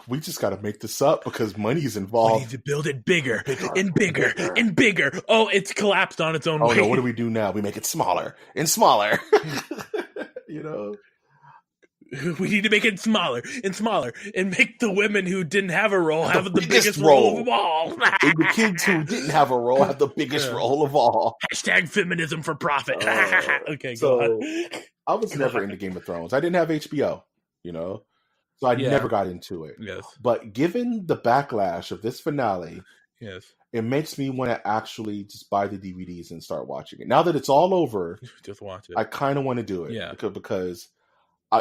we just got to make this up because money's involved. We need to build it bigger and bigger and bigger. Oh, it's collapsed on its own weight. No, what do we do now? We make it smaller and smaller. We need to make it smaller and smaller and make the women who didn't have a role have the biggest role of all. And the kids who didn't have a role have the biggest role of all. Hashtag feminism for profit. Okay, so go on. I was never into Game of Thrones. I didn't have HBO, so I never got into it. Yes. But given the backlash of this finale, yes, it makes me want to actually just buy the DVDs and start watching it. Now that it's all over, just watch it. I kind of want to do it. Yeah. Because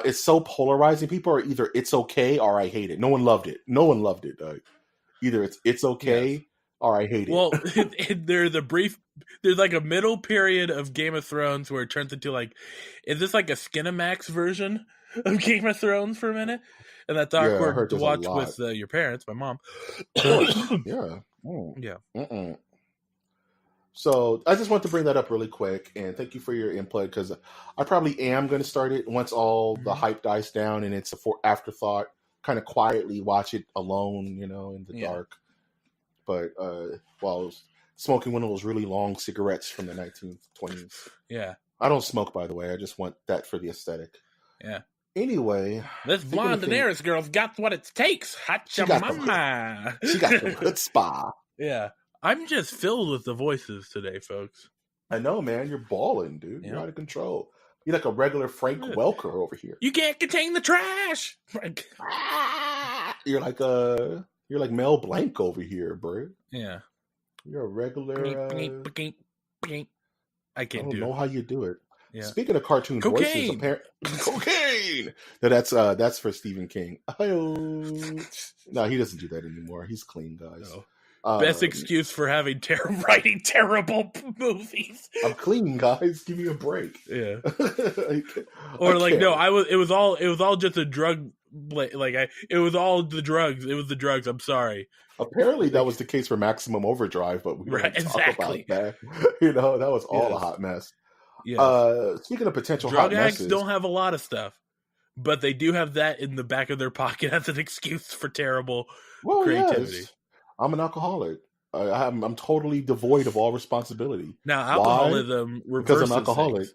it's so polarizing. People are either it's okay or I hate it. No one loved it. Either it's okay or I hate it. Well, there's a middle period of Game of Thrones where it turns into is this like a Skinamax version of Game of Thrones for a minute? And that's awkward to watch with your parents, my mom. Yeah. Yeah. Mm-mm. So I just want to bring that up really quick, and thank you for your input, because I probably am going to start it once all the hype dies down and it's afterthought, kind of quietly watch it alone, in the dark. But while smoking one of those really long cigarettes from the 1920s. Yeah. I don't smoke, by the way. I just want that for the aesthetic. Yeah. Anyway, this blonde Daenerys girl's got what it takes. Hacha mama. She got the chutzpah. Yeah. I'm just filled with the voices today, folks. I know, man. You're balling, dude. You're out of control. You're like a regular Frank Welker over here. You can't contain the trash. You're like Mel Blanc over here, bro. Yeah. You're a regular. I can't know how you do it. Yeah. Speaking of cartoon voices, cocaine. No, that's for Stephen King. No, he doesn't do that anymore. He's clean, guys. No. Best excuse for having writing terrible movies. I'm clean, guys. Give me a break. Yeah. No, it was all just a drug. It was all the drugs. It was the drugs. I'm sorry. Apparently, that was the case for Maximum Overdrive, but we don't talk about that. That was all a hot mess. Yeah. Speaking of potential drug hot addicts messes, don't have a lot of stuff, but they do have that in the back of their pocket as an excuse for terrible creativity. Yes. I'm an alcoholic. I'm totally devoid of all responsibility. Now, alcoholism reverses because I'm alcoholic.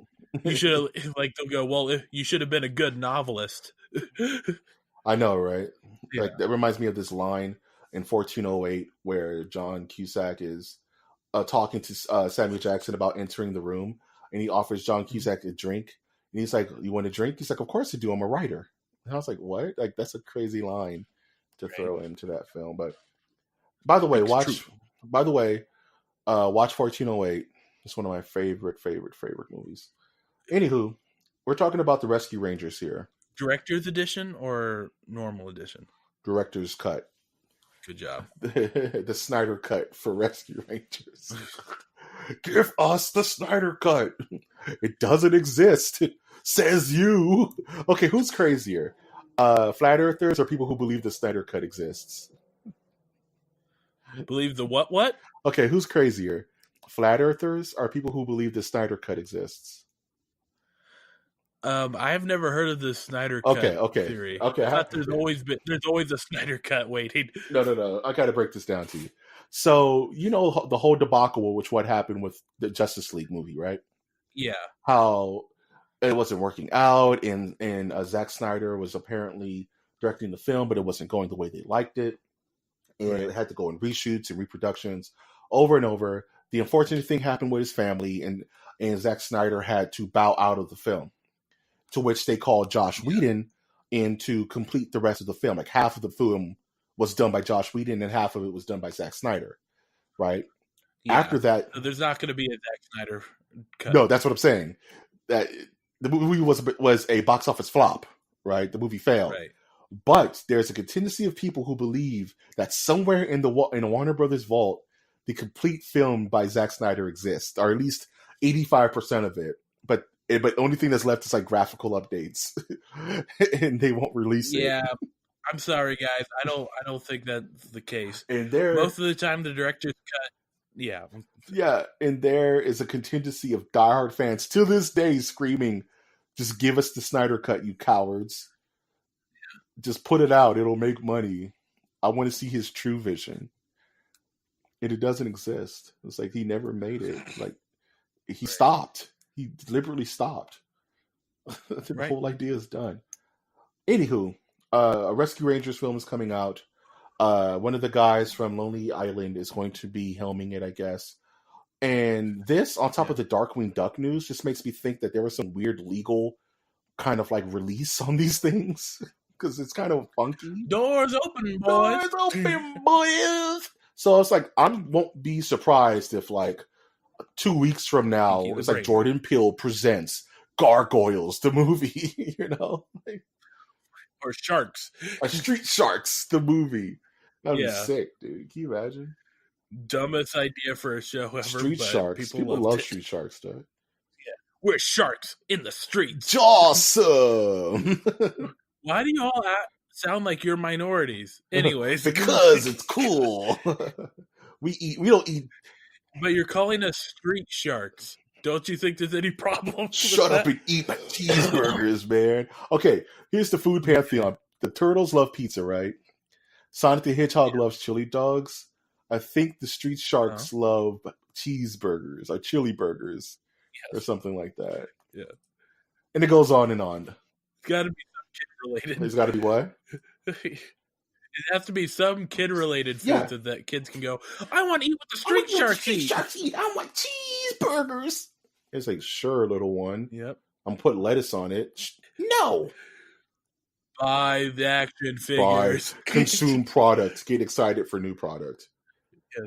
You should they'll go, well, you should have been a good novelist. I know, right? Yeah. That reminds me of this line in 1408 where John Cusack is talking to Samuel Jackson about entering the room, and he offers John Cusack a drink, and he's like, "You want a drink?" He's like, "Of course I do. I'm a writer." And I was like, "What?" Like, that's a crazy line to throw into that film. But by the way, watch 1408. It's one of my favorite movies. Anywho, we're talking about the Rescue Rangers here. Director's edition or normal edition? Director's cut. Good job. The Snyder cut for Rescue Rangers. Give us the Snyder cut. It doesn't exist, says you. Okay, who's crazier? Flat earthers or people who believe the Snyder cut exists? Believe the what? Okay, who's crazier? Flat earthers or people who believe the Snyder cut exists? I have never heard of the Snyder cut theory. Okay. I thought there's always a Snyder cut waiting. No. I got to break this down to you. So, the whole debacle with what happened with the Justice League movie, right? Yeah. How it wasn't working out, and Zack Snyder was apparently directing the film, but it wasn't going the way they liked it. And it had to go in reshoots and reproductions over and over. The unfortunate thing happened with his family, and Zack Snyder had to bow out of the film. To which they called Josh Whedon in to complete the rest of the film. Like half of the film was done by Josh Whedon and half of it was done by Zack Snyder, right? Yeah. After that, so there's not going to be a Zack Snyder cut. No, that's what I'm saying. That the movie was a box office flop, right? The movie failed, right. But there's a contingency of people who believe that somewhere in the Warner Brothers vault, the complete film by Zack Snyder exists, or at least 85% of it. But the only thing that's left is like graphical updates, and they won't release it. Yeah, I'm sorry, guys. I don't think that's the case. And most of the time, the director's cut. Yeah, and there is a contingency of diehard fans to this day screaming, "Just give us the Snyder cut, you cowards! Just put it out; it'll make money. I want to see his true vision." And it doesn't exist. It's like he never made it. Like he stopped. He deliberately stopped. The whole idea is done. Anywho, a Rescue Rangers film is coming out. One of the guys from Lonely Island is going to be helming it, I guess. And this, on top of the Darkwing Duck news, just makes me think that there was some weird legal kind of like release on these things. Because it's kind of funky. Doors open, boys. Doors open, boys. So it's like, I won't be surprised if like 2 weeks from now, it's like Jordan Peele presents Gargoyles, the movie, or Sharks, or Street Sharks, the movie. That'd be sick, dude. Can you imagine? Dumbest idea for a show ever. Street Sharks. People love Street Sharks stuff. Yeah, we're sharks in the streets. Awesome. Why do you all sound like you're minorities? Anyways, because it's cool. We don't eat. But you're calling us street sharks. Don't you think there's any problem? Shut up and eat my cheeseburgers, man. Okay, here's the food pantheon. The Turtles love pizza, right? Sonic the Hedgehog loves chili dogs. I think the Street Sharks love cheeseburgers or chili burgers or something like that. Yeah. And it goes on and on. It's got to be kid-related. It's got to be what? It has to be some kid-related food that kids can go, I want to eat what the street sharks eat. I want cheeseburgers. It's like, sure, little one. Yep. I'm putting lettuce on it. No. Buy the action figures. Consume products. Get excited for new product. Yeah.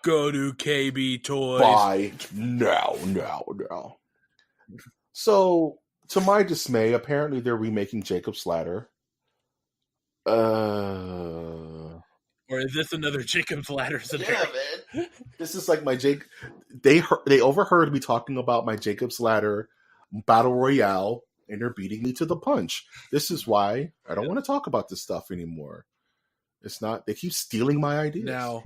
Go to KB Toys. Buy now. So, to my dismay, apparently they're remaking Jacob's Ladder. Or is this another Jacob's Ladder scenario? Yeah, man. This is like my They overheard me talking about my Jacob's Ladder battle royale, and they're beating me to the punch. This is why I don't want to talk about this stuff anymore. It's not. They keep stealing my ideas. Now,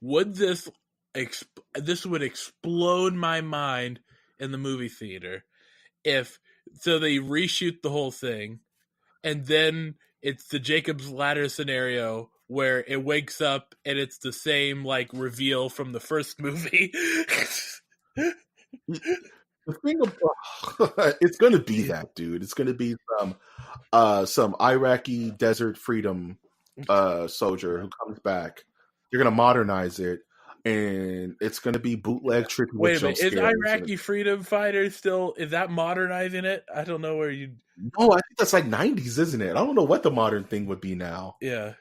would this would explode my mind in the movie theater if they reshoot the whole thing, and then it's the Jacob's Ladder scenario where it wakes up and it's the same like reveal from the first movie. The thing about it's going to be that, dude. It's going to be some Iraqi desert freedom soldier who comes back. You're going to modernize it, and it's going to be bootleg tricky. Wait a minute, is Iraqi freedom fighter still? Is that modernizing it? I don't know where you. No, I think that's like 90s, isn't it? I don't know what the modern thing would be now. Yeah.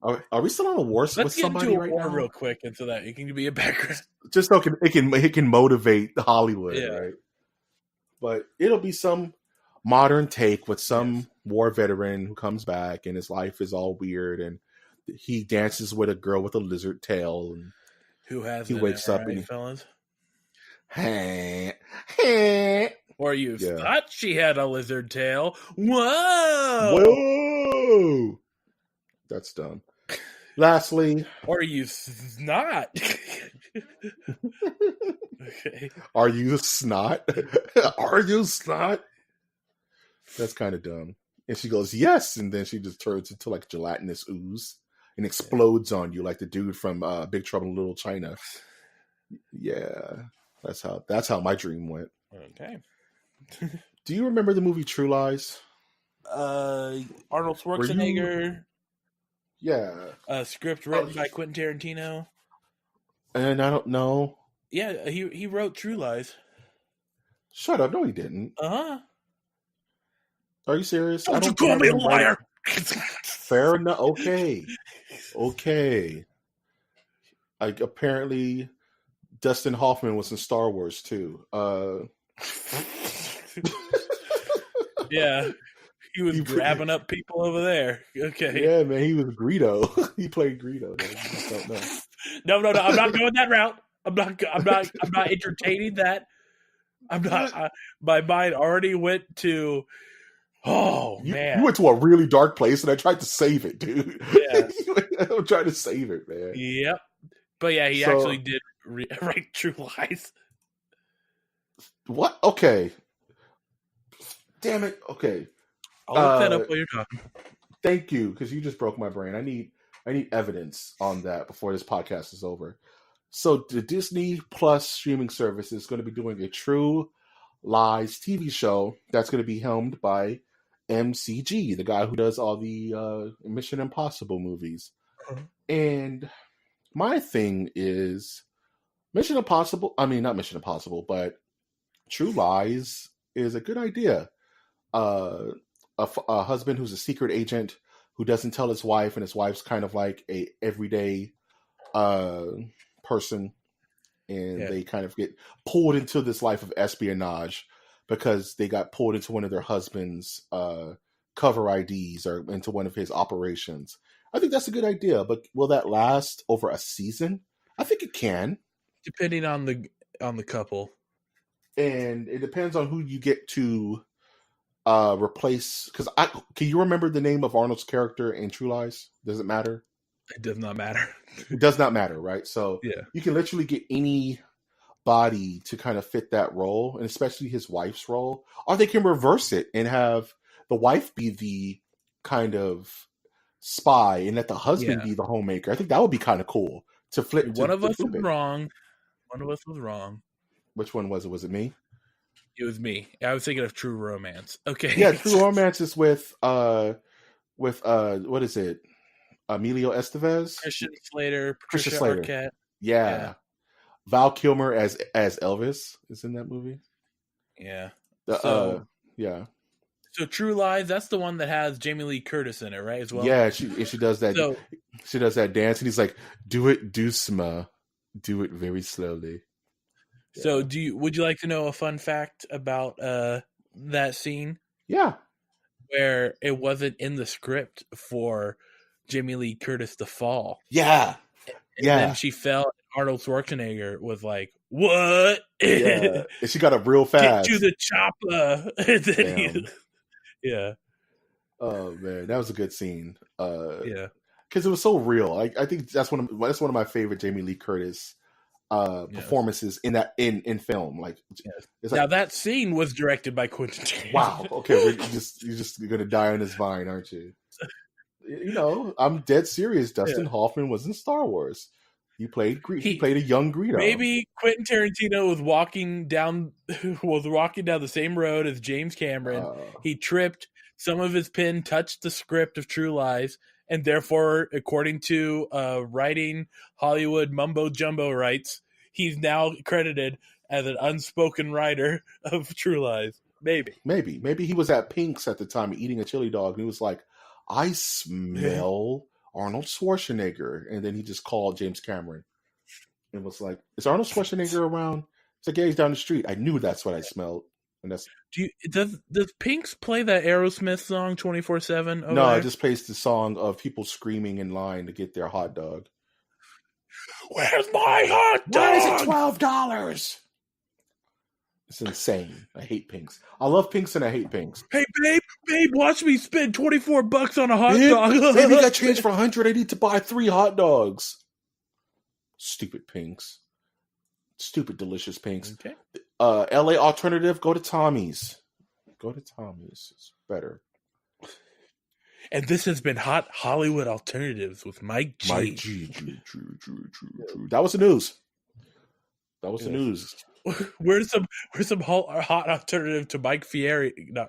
Are we still on a war with somebody into a right war now? Real quick, and so that it can be a background. Just so it can motivate Hollywood, yeah. Right? But it'll be some modern take with some war veteran who comes back and his life is all weird, and he dances with a girl with a lizard tail, and who has he wakes up and fellas. Or you thought she had a lizard tail. Whoa! That's dumb. Lastly, or you not. Okay. Are you snot? Are you snot? That's kind of dumb. And she goes, yes, and then she just turns into like gelatinous ooze and explodes on you like the dude from Big Trouble in Little China. Yeah, that's how my dream went. Okay. Do you remember the movie True Lies? Arnold Schwarzenegger. Yeah. A script written by Quentin Tarantino. And I don't know. Yeah, he wrote True Lies. Shut up! No, he didn't. Are you serious? Don't you call me a liar? Fair enough. Okay. Apparently, Dustin Hoffman was in Star Wars too. Yeah, he was grabbing up people over there. Okay. Yeah, man, he was Greedo. He played Greedo. I just don't know. No. I'm not going that route. I'm not entertaining that. I'm not. My mind already went to. Oh man! You went to a really dark place, and I tried to save it, dude. Yeah, I'm trying to save it, man. Yep. But yeah, he actually did write True Lies. What? Okay. Damn it. Okay. I'll look that up while you're talking. Thank you, because you just broke my brain. I need evidence on that before this podcast is over. So the Disney Plus streaming service is going to be doing a True Lies TV show that's going to be helmed by MCG, the guy who does all the Mission Impossible movies. Uh-huh. And my thing is not Mission Impossible, but True Lies is a good idea. A husband who's a secret agent who doesn't tell his wife, and his wife's kind of like a everyday person, and they kind of get pulled into this life of espionage because they got pulled into one of their husband's cover IDs or into one of his operations. I think that's a good idea, but will that last over a season? I think it can, depending on the couple, and it depends on who you get to replace. Because can you remember the name of Arnold's character in True Lies? Does it matter? It does not matter. It does not matter, right? So yeah, you can literally get any body to kind of fit that role, and especially his wife's role. Or they can reverse it and have the wife be the kind of spy and let the husband be the homemaker. I think that would be kind of cool to flip. One of us was wrong. One of us was wrong. Which one was it? Was it me? It was me. I was thinking of True Romance. Okay. Yeah, True Romance is with what is it? Emilio Estevez, Christian Slater, Christian Patricia Slater. Arquette. Yeah. Yeah. Val Kilmer as Elvis is in that movie. Yeah. The yeah. So True Lies, that's the one that has Jamie Lee Curtis in it, right? As well. Yeah, she does that. So, she does that dance, and he's like, "Do it, doucement, do it very slowly." so Yeah. would you like to know a fun fact about that scene Yeah. where it wasn't in the script for Jamie Lee Curtis to fall? Yeah. And then she fell. And Arnold Schwarzenegger was like, "What? Yeah. And she got up real fast. Get to the chopper!" And then yeah. Oh man, that was a good scene. Yeah. Because it was so real. I think that's one of my favorite Jamie Lee Curtis performances in film. Like, it's like, now that scene was directed by Quentin Tarantino. Wow. Okay, you're just gonna die on this vine, aren't you? You know, I'm dead serious. Dustin Hoffman was in Star Wars. He played a young Greedo. Maybe Quentin Tarantino was walking down the same road as James Cameron. He tripped. Some of his pen touched the script of True Lies, and therefore, according to writing Hollywood mumbo jumbo rights, he's now credited as an unspoken writer of True Lies. Maybe he was at Pink's at the time eating a chili dog, and he was like, "I smell Arnold Schwarzenegger," and then he just called James Cameron and was like, "Is Arnold Schwarzenegger around?" It's like, "Yeah, he's down the street." I knew that's what I smelled, and that's. Does Pink's play that Aerosmith song 24/7? No, it just plays the song of people screaming in line to get their hot dog. Where's my hot dog? Why is it $12? It's insane. I hate Pink's. I love Pink's and I hate Pink's. Hey, babe, watch me spend $24 on a hot dog. Baby got change for $100. I need to buy 3 hot dogs. Stupid Pink's. Stupid delicious Pink's. Okay. LA alternative, go to Tommy's. Go to Tommy's. It's better. And this has been Hot Hollywood Alternatives with Mike G. Mike G. True. That was the news. The news. Where's some hot alternative to Mike Fieri? No,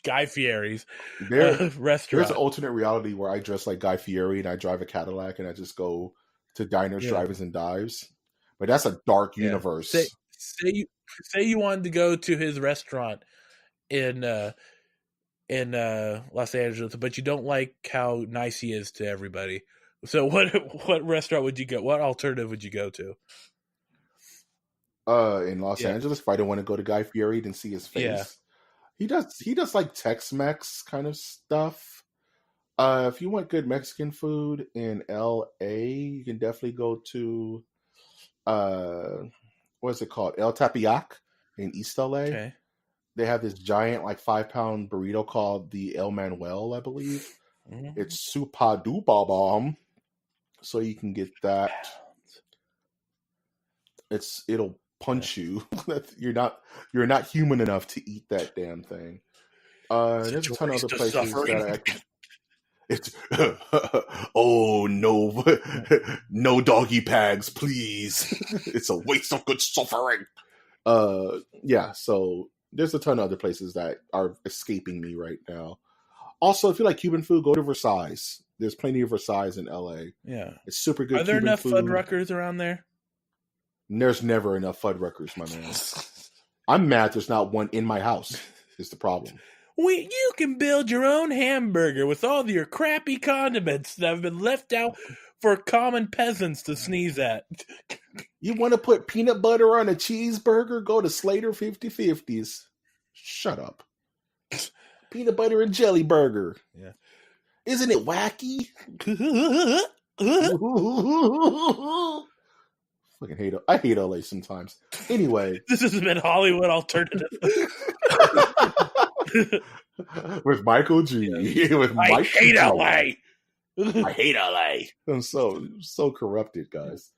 Guy Fieri's restaurant. There's an alternate reality where I dress like Guy Fieri and I drive a Cadillac and I just go to diners, drive-ins, and dives. But that's a dark universe. Say you wanted to go to his restaurant in Los Angeles, but you don't like how nice he is to everybody. So what restaurant would you go? What alternative would you go to? In Los Angeles, if I don't want to go to Guy Fieri and see his face. Yeah. He does like Tex-Mex kind of stuff. If you want good Mexican food in LA, you can definitely go to what is it called? El Tapiac in East LA. Okay. They have this giant, like 5-pound burrito called the El Manuel, I believe. Mm-hmm. It's super duper bomb. So you can get that. It'll punch you. You're not human enough to eat that damn thing. There's a ton of other places that it's oh no, no doggy bags, please. It's a waste of good suffering. Yeah, so there's a ton of other places that are escaping me right now. Also, if you like Cuban food, go to Versailles. There's plenty of Versailles in LA. Yeah, it's super good. Are there Cuban enough food. Fuddruckers around there? There's never enough Fuddruckers, my man. I'm mad there's not one in my house. Is the problem. You can build your own hamburger with all your crappy condiments that have been left out for common peasants to sneeze at. You want to put peanut butter on a cheeseburger? Go to Slater 50/50s. Shut up. Peanut butter and jelly burger. Yeah. Isn't it wacky? Fucking hate it. I hate LA sometimes. Anyway. This has been Hollywood Alternative. With Michael G. Yeah. With Mike I hate LA. I hate LA. I'm so corrupted, guys.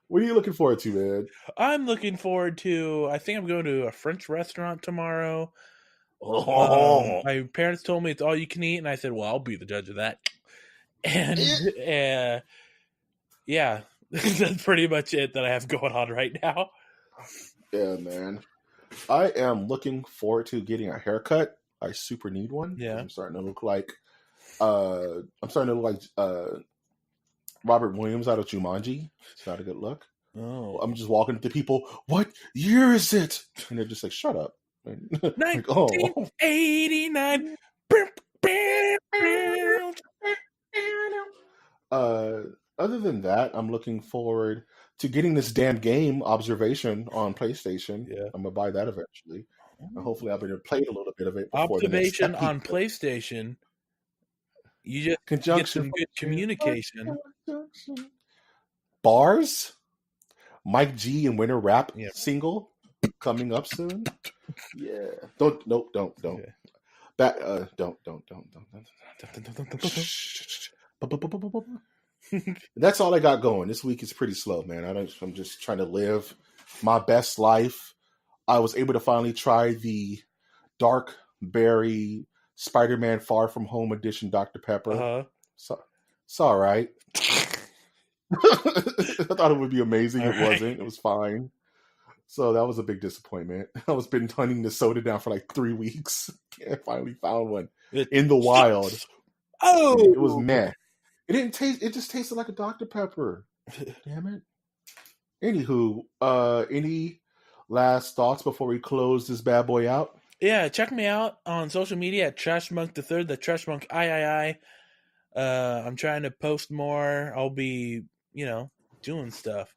What are you looking forward to, man? I'm looking forward to, I think I'm going to a French restaurant tomorrow. Oh. My parents told me it's all you can eat, and I said, well, I'll be the judge of that. And yeah, that's pretty much it that I have going on right now. Yeah, man. I am looking forward to getting a haircut. I super need one. Yeah. I'm starting to look like Robert Williams out of Jumanji. It's not a good look. Oh, I'm just walking up to people. What year is it? And they're just like, "Shut up." Like, oh. 1989. Other than that, I'm looking forward to getting this damn game Observation on PlayStation. Yeah. I'm gonna buy that eventually. And hopefully, I'll be able to play a little bit of it before Observation the next on PlayStation. You just conjunction get some good communication. Bars, Mike G and Winter Rap single coming up soon. Yeah, don't. Okay. That's all I got going. This week is pretty slow, man. I'm just trying to live my best life. I was able to finally try the Dark Berry Spider-Man Far From Home edition Dr. Pepper. Uh-huh. So, it's all right. I thought it would be amazing. It wasn't. It was fine. So that was a big disappointment. I was been hunting the soda down for like 3 weeks. I finally found one in the wild. Oh, it was meh. It didn't taste. It just tasted like a Dr. Pepper. Damn it. Anywho, any last thoughts before we close this bad boy out? Yeah, check me out on social media at TrashMonk3, the TrashMonk III. I'm trying to post more. I'll be, doing stuff.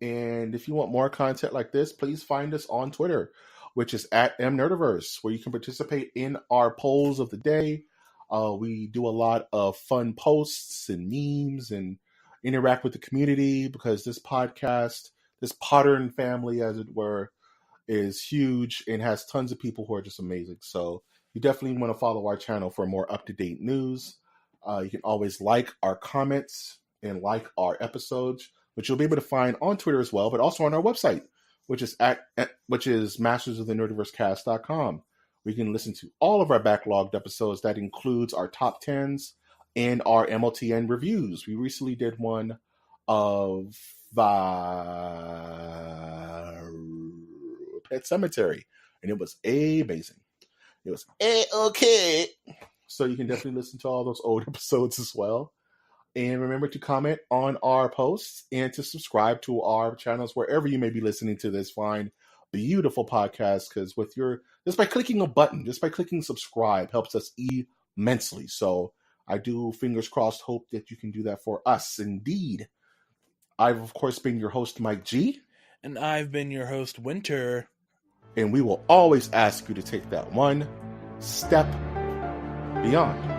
And if you want more content like this, please find us on Twitter, which is at mnerdiverse, where you can participate in our polls of the day. We do a lot of fun posts and memes and interact with the community because this podcast, this Pottern family, as it were, is huge and has tons of people who are just amazing. So you definitely want to follow our channel for more up-to-date news. You can always like our comments and like our episodes, which you'll be able to find on Twitter as well, but also on our website, which is mastersofthenerdiversecast.com. We can listen to all of our backlogged episodes. That includes our top 10s and our MOTN reviews. We recently did one of Pet Cemetery, and it was amazing. It was okay. So you can definitely listen to all those old episodes as well. And remember to comment on our posts and to subscribe to our channels wherever you may be listening to this fine, beautiful podcast. Because just by clicking a button, just by clicking subscribe, helps us immensely. So I do, fingers crossed, hope that you can do that for us. Indeed. I've, of course, been your host, Mike G. And I've been your host, Winter. And we will always ask you to take that one step beyond.